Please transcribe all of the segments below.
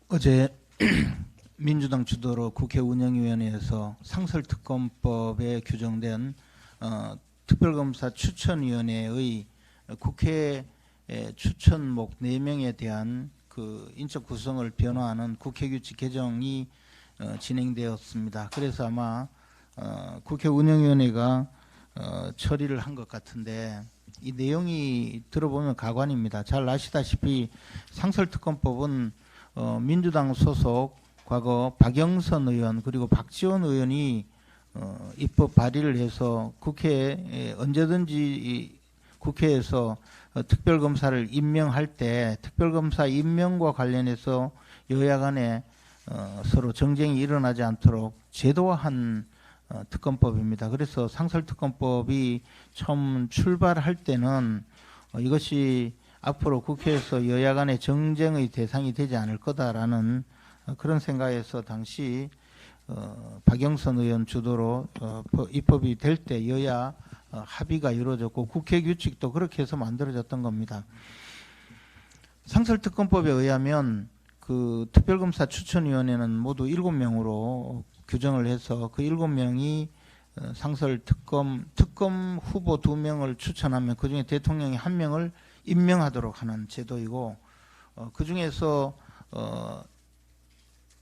어제 민주당 주도로 국회 운영위원회에서 상설특검법에 규정된 특별검사 추천위원회의 국회 추천목 4명에 대한 그 인적 구성을 변화하는 국회규칙 개정이 진행되었습니다. 그래서 아마 국회 운영위원회가 처리를 한 것 같은데, 이 내용이 들어보면 가관입니다. 잘 아시다시피 상설특검법은 민주당 소속 과거 박영선 의원 그리고 박지원 의원이 입법 발의를 해서 국회에 언제든지 국회에서 특별검사를 임명할 때 특별검사 임명과 관련해서 여야 간에 서로 정쟁이 일어나지 않도록 제도화한 특검법입니다. 그래서 상설특검법이 처음 출발할 때는 이것이 앞으로 국회에서 여야 간의 정쟁의 대상이 되지 않을 거다라는 그런 생각에서 당시 박영선 의원 주도로 입법이 될 때 여야 합의가 이루어졌고 국회 규칙도 그렇게 해서 만들어졌던 겁니다. 상설특검법에 의하면 그 특별검사 추천위원회는 모두 7명으로 규정을 해서 그 7명이 특검 후보 2명을 추천하면 그중에 대통령이 1명을 임명하도록 하는 제도이고, 그 중에서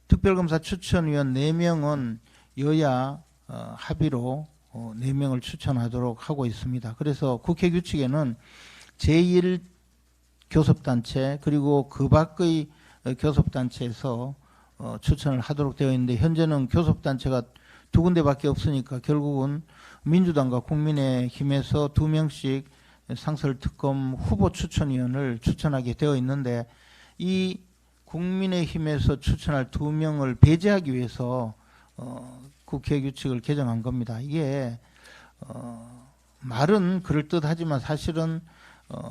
특별검사 추천위원 4명은 여야 합의로 4명을 추천하도록 하고 있습니다. 그래서 국회 규칙에는 제1교섭단체 그리고 그 밖의 교섭단체에서 추천을 하도록 되어 있는데, 현재는 교섭단체가 2군데밖에 없으니까 결국은 민주당과 국민의힘에서 2명씩 상설특검 후보 추천위원을 추천하게 되어 있는데, 이 국민의힘에서 추천할 2명을 배제하기 위해서 국회 규칙을 개정한 겁니다. 이게 말은 그럴듯하지만 사실은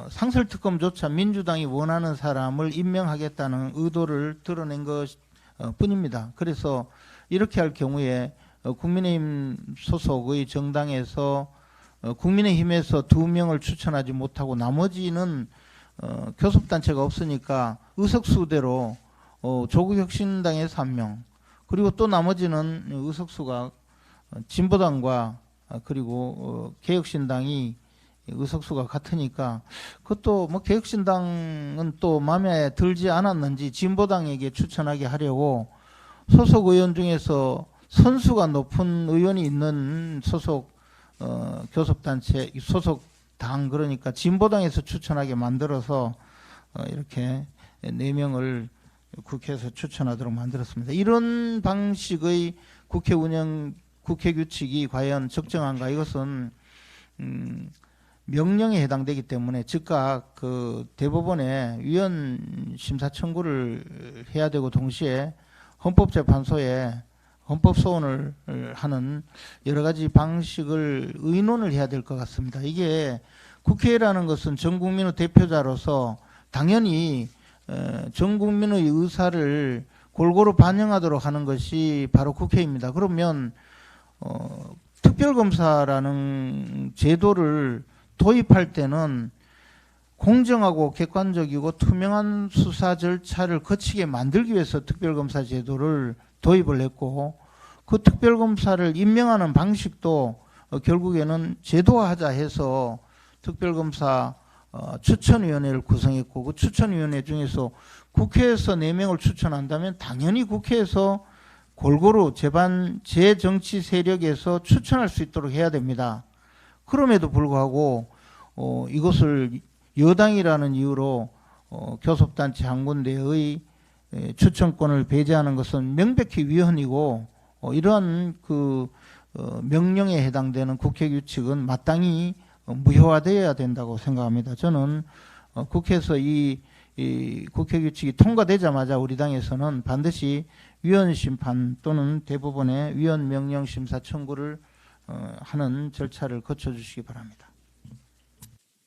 상설특검조차 민주당이 원하는 사람을 임명하겠다는 의도를 드러낸 것 뿐입니다. 그래서 이렇게 할 경우에 국민의힘 소속의 정당에서 국민의힘에서 2명을 추천하지 못하고 나머지는 교섭단체가 없으니까 의석수대로 조국혁신당에서 1명, 그리고 또 나머지는 의석수가 진보당과 그리고 개혁신당이 의석수가 같으니까, 그것도 뭐 개혁신당은 또 마음에 들지 않았는지 진보당에게 추천하게 하려고 소속 의원 중에서 선수가 높은 의원이 있는 소속 교섭단체 소속 당, 그러니까 진보당에서 추천하게 만들어서 이렇게 4명을 국회에서 추천하도록 만들었습니다. 이런 방식의 국회 규칙이 과연 적정한가? 이것은 명령에 해당되기 때문에 즉각 그 대법원에 위헌 심사 청구를 해야 되고, 동시에 헌법재판소에 헌법 소원을 하는 여러 가지 방식을 의논을 해야 될 것 같습니다. 이게 국회라는 것은 전 국민의 대표자로서 당연히 전 국민의 의사를 골고루 반영하도록 하는 것이 바로 국회입니다. 그러면 특별검사라는 제도를 도입할 때는 공정하고 객관적이고 투명한 수사 절차를 거치게 만들기 위해서 특별검사 제도를 도입을 했고, 그 특별검사를 임명하는 방식도 결국에는 제도화하자 해서 특별검사 추천위원회를 구성했고, 그 추천위원회 중에서 국회에서 4명을 추천한다면 당연히 국회에서 골고루 제정치 세력에서 추천할 수 있도록 해야 됩니다. 그럼에도 불구하고 이것을 여당이라는 이유로 교섭단체 한 군데의 추천권을 배제하는 것은 명백히 위헌이고, 이러한 그 명령에 해당되는 국회 규칙은 마땅히 무효화되어야 된다고 생각합니다. 저는 국회에서 이 국회 규칙이 통과되자마자 우리 당에서는 반드시 위헌 심판 또는 대법원의 위헌 명령 심사 청구를 하는 절차를 거쳐 주시기 바랍니다.